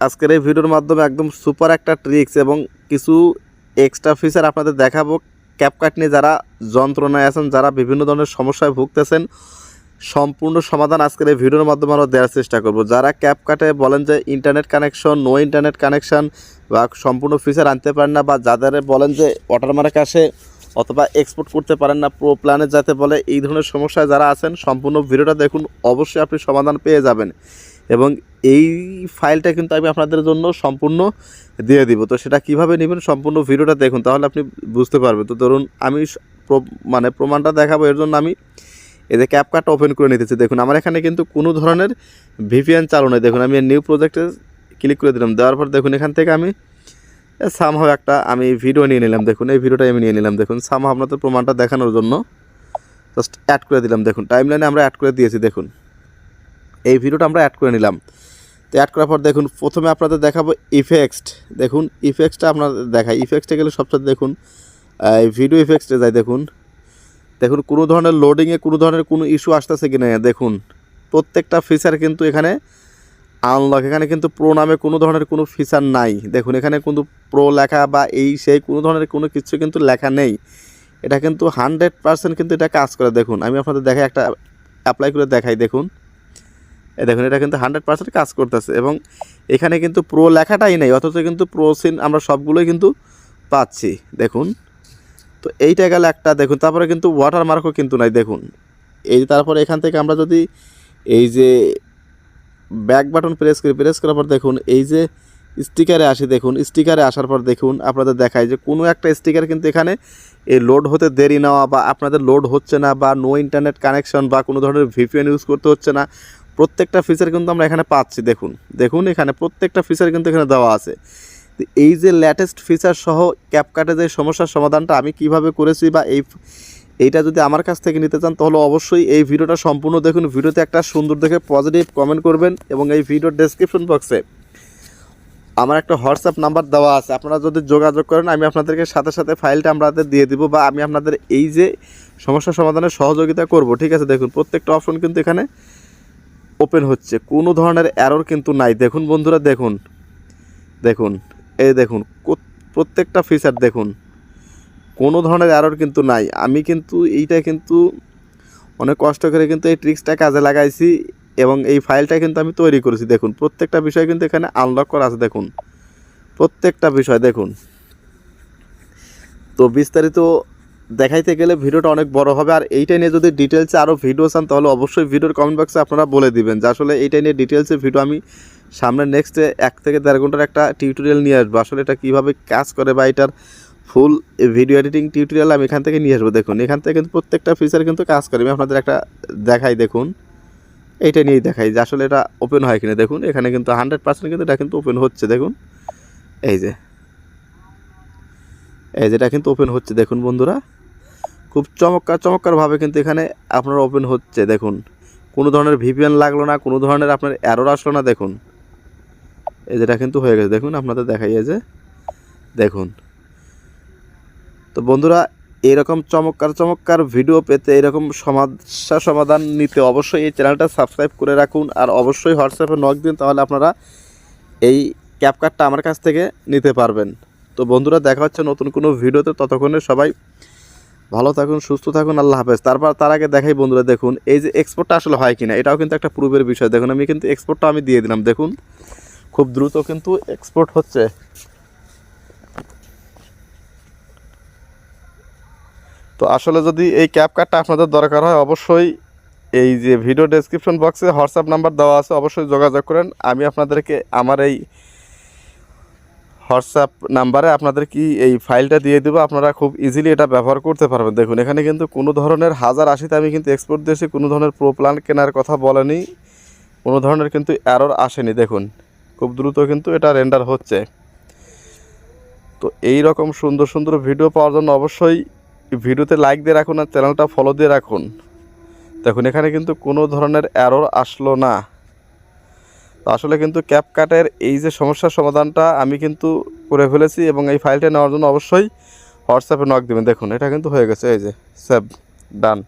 আজকের এই ভিডিওর মাধ্যমে একদম সুপার একটা ট্রিক্স এবং কিছু এক্সট্রা ফিচার আপনাদের দেখাবো। ক্যাপকাট নিয়ে যারা যন্ত্রণায় আছেন, যারা বিভিন্ন ধরনের সমস্যায় ভুগতেছেন, সম্পূর্ণ সমাধান আজকের এই ভিডিওর মাধ্যমে আমরা দেওয়ার চেষ্টা করব। যারা ক্যাপকাটে বলেন যে internet connection, no internet connection বা সম্পূর্ণ ফিচার আনতে পারেন না, বা যাদের বলেন যে ওয়াটারমার্ক আসে অথবা এক্সপোর্ট করতে পারেন না, প্রো প্ল্যানে যাতে বলে, এই ধরনের সমস্যায় যারা আছেন সম্পূর্ণ ভিডিওটা দেখুন, অবশ্যই আপনি সমাধান পেয়ে যাবেন। এবং এই ফাইলটা কিন্তু আমি আপনাদের জন্য সম্পূর্ণ দিয়ে দিব। তো সেটা কিভাবে নেবেন সম্পূর্ণ ভিডিওটা দেখুন, তাহলে আপনি বুঝতে পারবেন। তো ধরুন আমি প্রমাণটা দেখাবো, এর জন্য আমি এই যে ক্যাপকাটটা ওপেন করে নিতেছি। দেখুন আমার এখানে কিন্তু কোনো ধরনের ভিপিএন চালু নেই। দেখুন আমি নিউ প্রজেক্টে ক্লিক করে দিলাম, দেওয়ার পর দেখুন এখান থেকে আমি সামহাও একটা ভিডিও নিয়ে নিলাম। দেখুন এই ভিডিওটা আমি নিয়ে নিলাম। দেখুন সামহাও আপনাদের প্রমাণটা দেখানোর জন্য জাস্ট অ্যাড করে দিলাম। দেখুন টাইমলাইনে আমরা অ্যাড করে দিয়েছি। দেখুন এই ভিডিওটা আমরা অ্যাড করে নিলাম। তো অ্যাড করার পর দেখুন প্রথমে আপনাদের দেখাবো ইফেক্টস। দেখুন ইফেক্টসটা আপনাদের দেখাই। ইফেক্টসে গেলে সবচেয়ে দেখুন ভিডিও ইফেক্টসে যাই। দেখুন কোনো ধরনের লোডিংয়ে কোনো ধরনের কোনো ইস্যু আসতেছে কি না। দেখুন প্রত্যেকটা ফিচার কিন্তু এখানে আনলক। এখানে কিন্তু প্রো নামে কোনো ধরনের কোনো ফিচার নাই। দেখুন এখানে কিন্তু প্রো লেখা বা এই সেই কোনো ধরনের কোনো কিছু কিন্তু লেখা নেই। এটা কিন্তু 100% কিন্তু এটা কাজ করে। দেখুন আমি আপনাদের দেখাই, একটা অ্যাপ্লাই করে দেখাই। দেখুন দেখুন এটা কিন্তু 100% কাজ করতেছে এবং এখানে কিন্তু প্রো লেখাটাই নেই, অথচ কিন্তু প্রো সিন আমরা সবগুলোই কিন্তু পাচ্ছি। দেখুন তো এইটা গেল একটা। দেখুন তারপরে কিন্তু ওয়াটারমার্কও কিন্তু নাই। দেখুন এই তারপরে এখান থেকে আমরা যদি এই যে ব্যাক বাটন প্রেস করার পর দেখুন এই যে স্টিকারে আসি। দেখুন স্টিকারে আসার পর দেখুন আপনাদের দেখায় যে কোনো একটা স্টিকার কিন্তু এখানে এই লোড হতে দেরি নেওয়া, বা আপনাদের লোড হচ্ছে না, বা নো ইন্টারনেট কানেকশন, বা কোনো ধরনের ভিপিএন ইউজ করতে হচ্ছে না, প্রত্যেকটা ফিচার কিন্তু আমরা এখানে পাচ্ছি। দেখুন এখানে প্রত্যেকটা ফিচার কিন্তু এখানে দেওয়া আছে। এই যে লেটেস্ট ফিচার সহ ক্যাপকাটে যে সমস্যার সমাধানটা আমি কিভাবে করেছি, বা এইটা যদি আমার কাছ থেকে নিতে চান তাহলে অবশ্যই এই ভিডিওটা সম্পূর্ণ দেখুন। ভিডিওতে একটা সুন্দর দেখে পজিটিভ কমেন্ট করবেন এবং এই ভিডিওর ডেসক্রিপশন বক্সে আমার একটা হোয়াটসঅ্যাপ নাম্বার দেওয়া আছে। আপনারা যদি যোগাযোগ করেন আমি আপনাদেরকে সাথে সাথে ফাইলটা আপনাদের দিয়ে দিব, বা আমি আপনাদের এই যে সমস্যা সমাধানের সহযোগিতা করব। ঠিক আছে, দেখুন প্রত্যেকটা অপশন কিন্তু এখানে ওপেন হচ্ছে, কোনো ধরনের এরর কিন্তু নাই। দেখুন বন্ধুরা দেখুন এই দেখুন প্রত্যেকটা ফিচার দেখুন, কোনো ধরনের এরর কিন্তু নাই। আমি কিন্তু এইটা কিন্তু অনেক কষ্ট করে কিন্তু এই ট্রিক্সটা কাজে লাগাইছি এবং এই ফাইলটা কিন্তু আমি তৈরি করেছি। দেখুন প্রত্যেকটা বিষয় কিন্তু এখানে আনলক করা আছে। দেখুন প্রত্যেকটা বিষয় দেখুন। তো বিস্তারিত দেখাইতে গেলে ভিডিওটা অনেক বড় হবে, আর এইটা নিয়ে যদি ডিটেলসে আরও ভিডিও চান তাহলে অবশ্যই ভিডিওর কমেন্ট বক্সে আপনারা বলে দিবেন যে আসলে এইটা নিয়ে ডিটেলসে ভিডিও আমি সামনে নেক্সটে 1 থেকে 1.5 ঘন্টার একটা টিউটোরিয়াল নিয়ে আসবো। আসলে এটা কীভাবে কাজ করে বা এটার ফুল ভিডিও এডিটিং টিউটোরিয়াল আমি এখান থেকে নিয়ে আসবো। দেখুন এখান থেকে কিন্তু প্রত্যেকটা ফিচার কিন্তু কাজ করে। আমি আপনাদের একটা দেখাই। দেখুন এইটা নিয়েই দেখাই যে আসলে এটা ওপেন হয় কিনা। দেখুন এখানে কিন্তু 100% কিন্তু এটা কিন্তু ওপেন হচ্ছে। দেখুন এই যে এটা কিন্তু ওপেন হচ্ছে। দেখুন বন্ধুরা খুব চমৎকারভাবে কিন্তু এখানে আপনার ওপেন হচ্ছে। দেখুন কোনো ধরনের ভিপিএন লাগলো না, কোনো ধরনের আপনার এরর আসলো না। দেখুন যেটা কিন্তু হয়ে গেছে। দেখুন আপনাদের দেখাই যে দেখুন। তো বন্ধুরা এরকম চমৎকার ভিডিও পেতে, এরকম সমস্যা সমাধান নিতে অবশ্যই এই চ্যানেলটা সাবস্ক্রাইব করে রাখুন, আর অবশ্যই হোয়াটসঅ্যাপে নক দিন, তাহলে আপনারা এই ক্যাপকাটটা আমার কাছ থেকে নিতে পারবেন। তো বন্ধুরা দেখা হচ্ছে নতুন কোনো ভিডিওতে, ততক্ষণে সবাই ভালো থাকুন, সুস্থ থাকুন, আল্লাহ হাফেজ। তার আগে দেখাই বন্ধুরা, দেখুন এই যে এক্সপোর্টটা আসলে হয় কিনা, এটাও কিন্তু একটা প্রুফের বিষয়। দেখুন আমি কিন্তু এক্সপোর্টটা আমি দিয়ে দিলাম। দেখুন খুব দ্রুত কিন্তু এক্সপোর্ট হচ্ছে। তো আসলে যদি এই ক্যাপকাটটা আপনাদের দরকার হয় অবশ্যই এই যে ভিডিও ডেসক্রিপশন বক্সে হোয়াটসঅ্যাপ নাম্বার দেওয়া আছে, অবশ্যই যোগাযোগ করেন। আমি আপনাদেরকে আমার এই হোয়াটসঅ্যাপ নাম্বারে আপনাদের কি এই ফাইলটা দিয়ে দেবো, আপনারা খুব ইজিলি এটা ব্যবহার করতে পারবেন। দেখুন এখানে কিন্তু কোনো ধরনের 1080 আমি কিন্তু এক্সপোর্ট দিয়েছি, কোনো ধরনের প্রো প্ল্যান কেনার কথা বলেনি, কোনো ধরনের কিন্তু এরর আসেনি। দেখুন খুব দ্রুত কিন্তু এটা রেন্ডার হচ্ছে। তো এই রকম সুন্দর ভিডিও পাওয়ার জন্য অবশ্যই ভিডিওতে লাইক দিয়ে রাখুন আর চ্যানেলটা ফলো দিয়ে রাখুন। দেখুন এখানে কিন্তু কোনো ধরনের এরর আসলো না। তো আসলে কিন্তু ক্যাপকাটের এই যে সমস্যার সমাধানটা আমি কিন্তু করে ফেলেছি, এবং এই ফাইলটা নেওয়ার জন্য অবশ্যই হোয়াটসঅ্যাপে নক দেবেন। দেখুন এটা কিন্তু হয়ে গেছে, এই যে সেভ ডান।